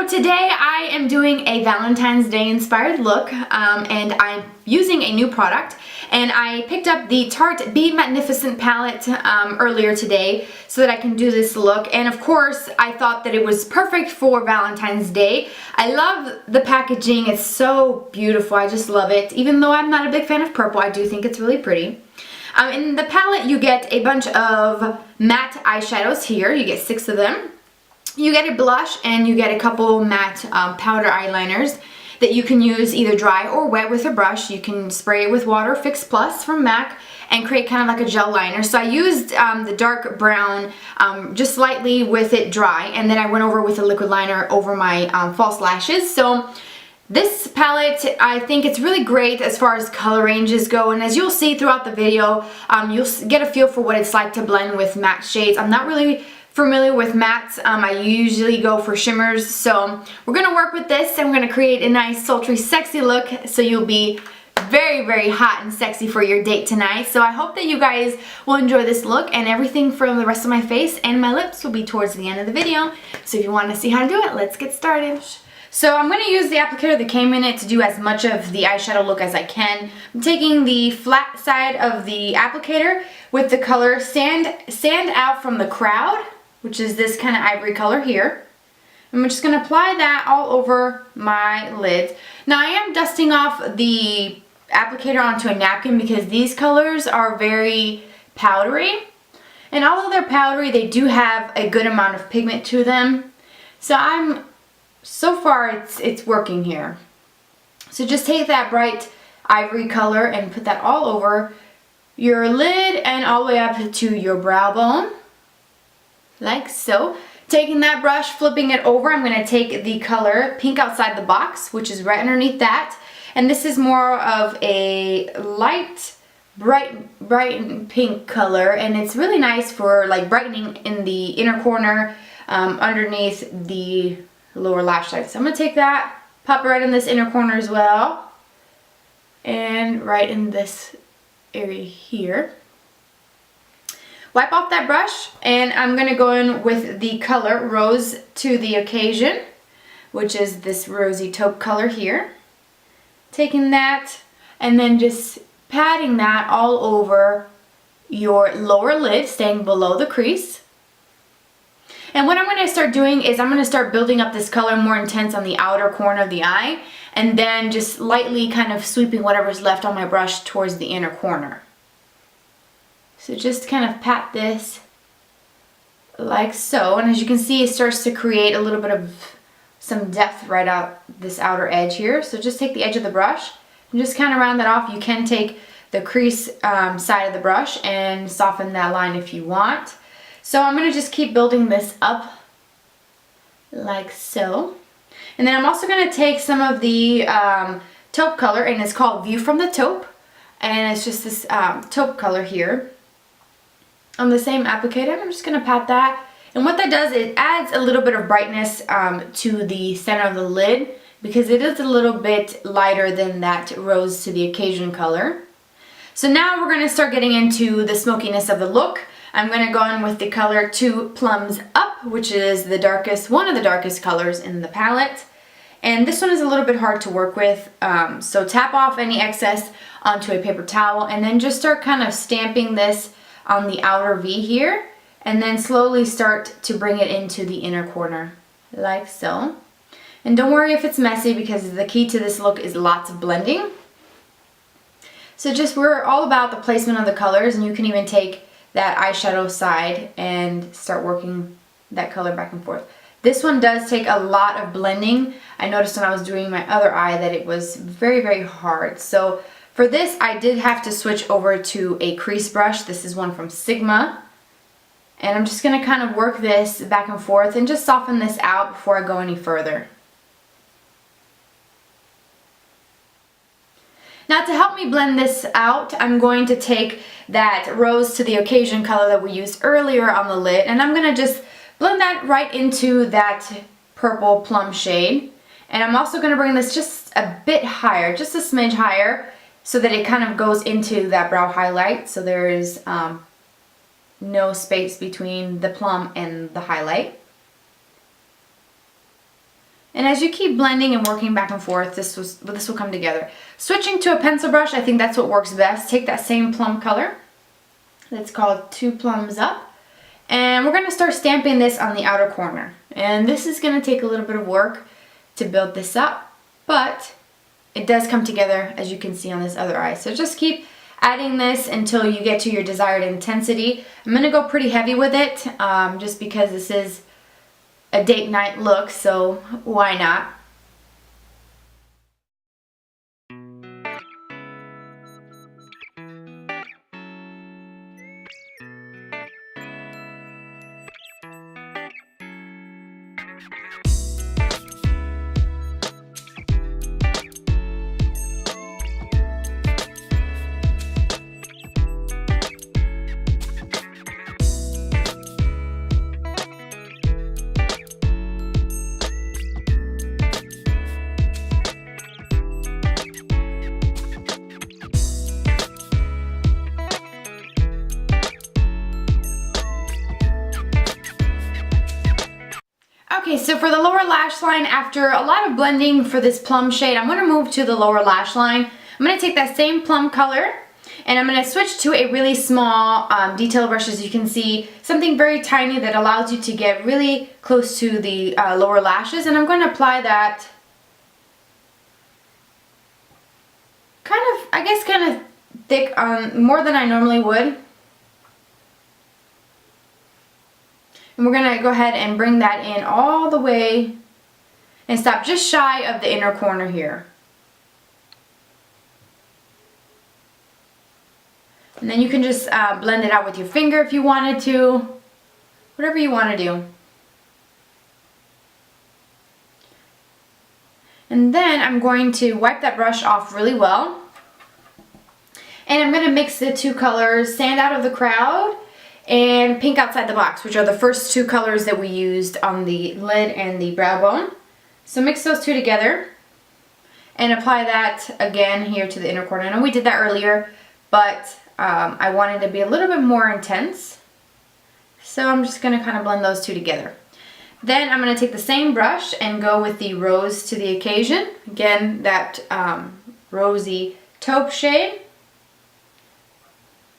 So today I am doing a Valentine's Day inspired look and I'm using a new product, and I picked up the Tarte Be MATTEnificent palette earlier today so that I can do this look. And of course I thought that it was perfect for Valentine's Day. I love the packaging, it's so beautiful, I just love it. Even though I'm not a big fan of purple, I do think it's really pretty. In the palette you get a bunch of matte eyeshadows here, you get 6 of them. You get a blush and you get a couple matte powder eyeliners that you can use either dry or wet with a brush. You can spray it with water, Fix Plus from MAC, and create kind of like a gel liner. So I used the dark brown just slightly with it dry, and then I went over with a liquid liner over my false lashes. So this palette, I think it's really great as far as color ranges go, and as you'll see throughout the video, you'll get a feel for what it's like to blend with matte shades. I'm not really familiar with mattes. I usually go for shimmers, so we're gonna work with this and we're gonna create a nice sultry sexy look so you'll be very hot and sexy for your date tonight. So I hope that you guys will enjoy this look, and everything from the rest of my face and my lips will be towards the end of the video. So if you want to see how to do it, let's get started. So I'm going to use the applicator that came in it to do as much of the eyeshadow look as I can. I'm taking the flat side of the applicator with the color Stand Out from the Crowd, which is this kind of ivory color here. I'm just going to apply that all over my lids. Now I am dusting off the applicator onto a napkin because these colors are very powdery. And although they're powdery, they do have a good amount of pigment to them. So far it's working here. So just take that bright ivory color and put that all over your lid and all the way up to your brow bone. Like so. Taking that brush, flipping it over, I'm going to take the color Pink Outside the Box, which is right underneath that. And this is more of a light, bright pink color, and it's really nice for like brightening in the inner corner underneath the lower lash line. So I'm going to take that, pop it right in this inner corner as well, and right in this area here. Wipe off that brush, and I'm going to go in with the color Rose to the Occasion, which is this rosy taupe color here. Taking that and then just patting that all over your lower lid, staying below the crease. And what I'm going to start doing is I'm going to start building up this color more intense on the outer corner of the eye, and then just lightly kind of sweeping whatever's left on my brush towards the inner corner. So just kind of pat this like so, and as you can see it starts to create a little bit of some depth right out this outer edge here. So just take the edge of the brush and just kind of round that off. You can take the crease side of the brush and soften that line if you want. So I'm going to just keep building this up like so. And then I'm also going to take some of the taupe color, and it's called View from the Taupe, and it's just this taupe color here on the same applicator. I'm just going to pat that, and what that does, it adds a little bit of brightness to the center of the lid because it is a little bit lighter than that Rose to the Occasion color. So now we're going to start getting into the smokiness of the look. I'm going to go in with the color 2 Plums Up, which is the darkest, one of the darkest colors in the palette. And this one is a little bit hard to work with, so tap off any excess onto a paper towel and then just start kind of stamping this on the outer V here, and then slowly start to bring it into the inner corner like so. And don't worry if it's messy because the key to this look is lots of blending. So just, we're all about the placement of the colors, and you can even take that eyeshadow side and start working that color back and forth. This one does take a lot of blending. I noticed when I was doing my other eye that it was very hard. So for this, I did have to switch over to a crease brush. This is one from Sigma. And I'm just going to kind of work this back and forth and just soften this out before I go any further. Now to help me blend this out, I'm going to take that Rose to the Occasion color that we used earlier on the lid, and I'm going to just blend that right into that purple plum shade. And I'm also going to bring this just a bit higher, just a smidge higher, so that it kind of goes into that brow highlight, so there is no space between the plum and the highlight. And as you keep blending and working back and forth, this will come together. Switching to a pencil brush, I think that's what works best. Take that same plum color. That's called Two Plums Up. And we're going to start stamping this on the outer corner. And this is going to take a little bit of work to build this up, but it does come together, as you can see on this other eye. So just keep adding this until you get to your desired intensity. I'm going to go pretty heavy with it, just because this is a date night look, so why not? Okay, so for the lower lash line, after a lot of blending for this plum shade, I'm going to move to the lower lash line. I'm going to take that same plum color and I'm going to switch to a really small detail brush, as you can see, something very tiny that allows you to get really close to the lower lashes, and I'm going to apply that kind of thick, more than I normally would. And we're going to go ahead and bring that in all the way and stop just shy of the inner corner here. And then you can just blend it out with your finger if you wanted to, whatever you want to do. And then I'm going to wipe that brush off really well. And I'm going to mix the two colors, Stand Out of the Crowd and Pink Outside the Box, which are the first two colors that we used on the lid and the brow bone. So mix those two together and apply that again here to the inner corner. I know we did that earlier, but I wanted to be a little bit more intense. So I'm just going to kind of blend those two together. Then I'm going to take the same brush and go with the Rose to the Occasion. Again, that rosy taupe shade.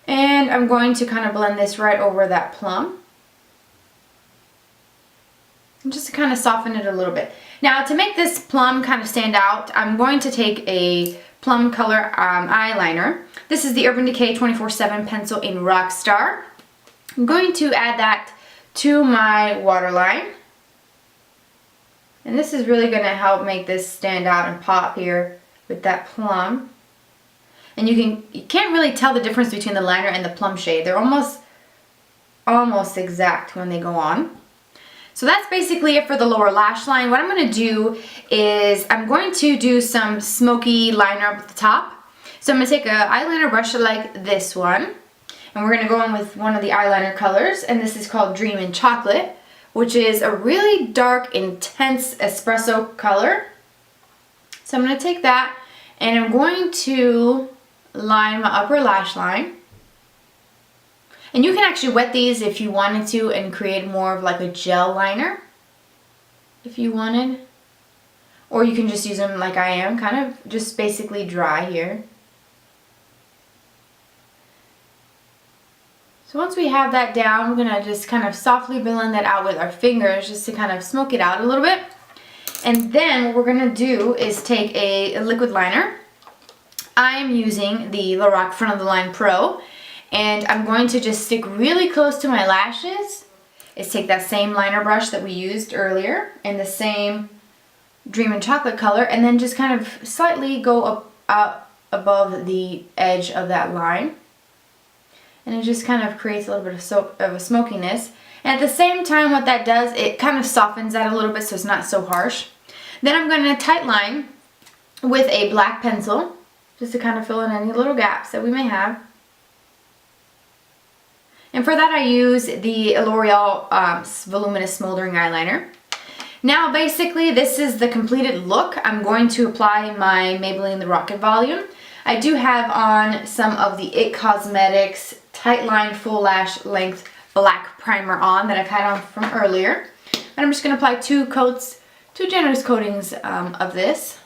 And I'm going to kind of blend this right over that plum. And just to kind of soften it a little bit. Now, to make this plum kind of stand out, I'm going to take a plum color eyeliner. This is the Urban Decay 24/7 pencil in Rockstar. I'm going to add that to my waterline. And this is really going to help make this stand out and pop here with that plum. And you can't really tell the difference between the liner and the plum shade. They're almost exact when they go on. So that's basically it for the lower lash line. What I'm going to do is I'm going to do some smoky liner up at the top. So I'm going to take an eyeliner brush like this one. And we're going to go in with one of the eyeliner colors. And this is called Dream in Chocolate, which is a really dark, intense espresso color. So I'm going to take that and I'm going to line my upper lash line. And you can actually wet these if you wanted to and create more of like a gel liner if you wanted. Or you can just use them like I am, kind of just basically dry here. So once we have that down, we're going to just kind of softly blend that out with our fingers just to kind of smoke it out a little bit. And then what we're going to do is take a liquid liner. I am using the Lorac Front of the Line Pro, and I'm going to just stick really close to my lashes. Is take that same liner brush that we used earlier in the same Dream in Chocolate color, and then just kind of slightly go up above the edge of that line. And it just kind of creates a little bit of a smokiness. And at the same time, what that does, it kind of softens that a little bit so it's not so harsh. Then I'm going to tight line with a black pencil, just to kind of fill in any little gaps that we may have. And for that I use the L'Oreal Voluminous Smoldering Eyeliner. Now basically this is the completed look. I'm going to apply my Maybelline The Rocket Volume. I do have on some of the IT Cosmetics Tight Line Full Lash Length Black Primer on that I've had on from earlier. And I'm just going to apply 2 coats 2 generous coatings of this.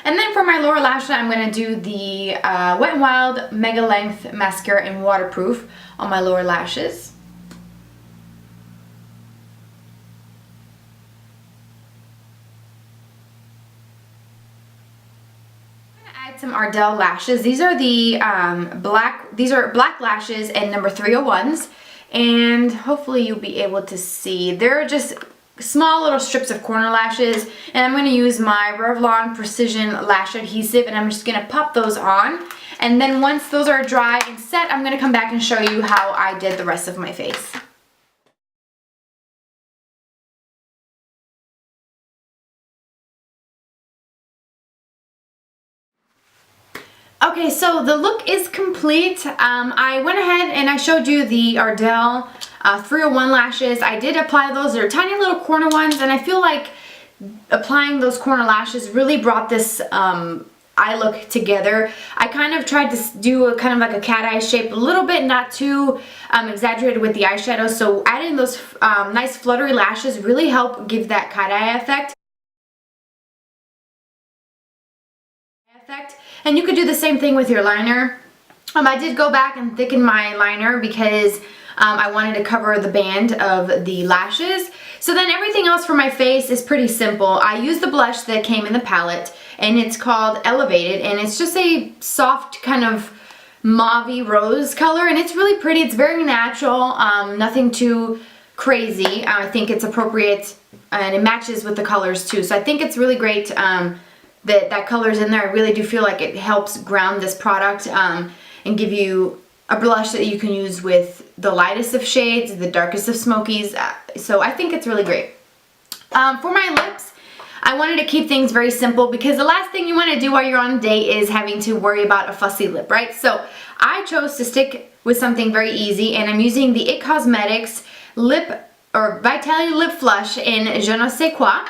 And then for my lower lash line, I'm going to do the Wet n Wild Mega Length Mascara in Waterproof on my lower lashes. I'm going to add some Ardel lashes. These are the black lashes in number 301s, and hopefully you'll be able to see. They're just small little strips of corner lashes, and I'm going to use my Revlon Precision Lash Adhesive, and I'm just going to pop those on. And then once those are dry and set, I'm going to come back and show you how I did the rest of my face. Okay, so the look is complete. I went ahead and I showed you the Ardel 301 lashes. I did apply those. They're tiny little corner ones, and I feel like applying those corner lashes really brought this eye look together. I kind of tried to do a kind of like a cat eye shape a little bit, not too exaggerated with the eyeshadow. So adding those nice fluttery lashes really help give that cat eye effect. And you could do the same thing with your liner. I did go back and thicken my liner because I wanted to cover the band of the lashes. So then everything else for my face is pretty simple. I used the blush that came in the palette, and it's called Elevated, and it's just a soft kind of mauve-y rose color, and it's really pretty. It's very natural, nothing too crazy. I think it's appropriate, and it matches with the colors too. So I think it's really great that color's in there. I really do feel like it helps ground this product and give you a blush that you can use with the lightest of shades, the darkest of smokies. So I think it's really great. For my lips, I wanted to keep things very simple because the last thing you want to do while you're on a date is having to worry about a fussy lip, right? So I chose to stick with something very easy, and I'm using the IT Cosmetics Vitality Lip Flush in Je ne sais quoi.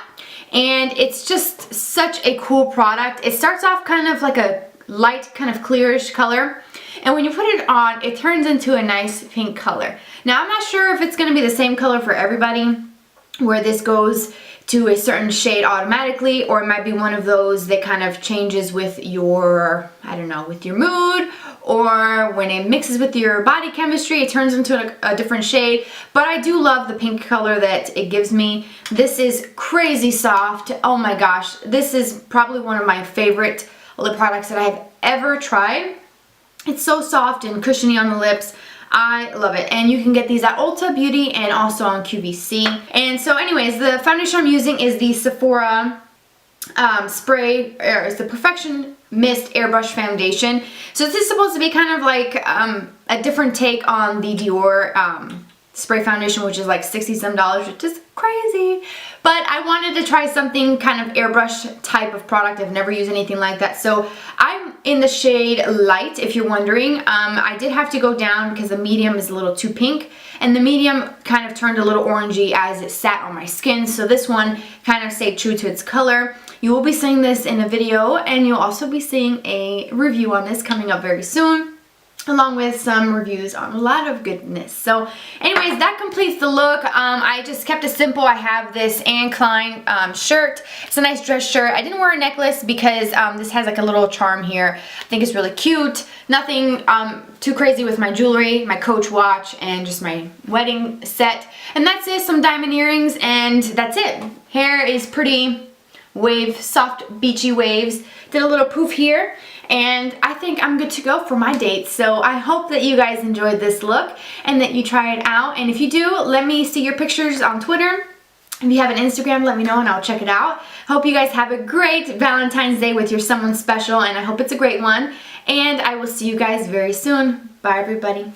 And it's just such a cool product. It starts off kind of like a light, kind of clearish color, and when you put it on, it turns into a nice pink color. Now, I'm not sure if it's going to be the same color for everybody, where this goes to a certain shade automatically, or it might be one of those that kind of changes with your, I don't know, with your mood, or when it mixes with your body chemistry, it turns into a different shade. But I do love the pink color that it gives me. This is crazy soft. Oh my gosh, this is probably one of my favorite lip products that I've ever tried. It's so soft and cushiony on the lips. I love it. And you can get these at Ulta Beauty and also on QVC. And so anyways, the foundation I'm using is the Sephora it's the Perfection Mist Airbrush Foundation. So this is supposed to be kind of like a different take on the Dior spray foundation, which is like $60 some, which is crazy. But I wanted to try something kind of airbrush type of product. I've never used anything like that. So I'm in the shade Light, if you're wondering. I did have to go down because the medium is a little too pink, and the medium kind of turned a little orangey as it sat on my skin. So this one kind of stayed true to its color. You will be seeing this in a video, and you'll also be seeing a review on this coming up very soon, along with some reviews on a lot of goodness. So anyways, that completes the look. I just kept it simple. I have this Anne Klein shirt. It's a nice dress shirt. I didn't wear a necklace because this has like a little charm here. I think it's really cute. Nothing too crazy with my jewelry, my Coach watch, and just my wedding set. And that's it, some diamond earrings, and that's it. Hair is pretty wave, soft beachy waves. Did a little poof here, and I think I'm good to go for my date. So I hope that you guys enjoyed this look and that you try it out. And if you do, let me see your pictures on Twitter. If you have an Instagram, let me know and I'll check it out. Hope you guys have a great Valentine's Day with your someone special, and I hope it's a great one. And I will see you guys very soon. Bye, everybody.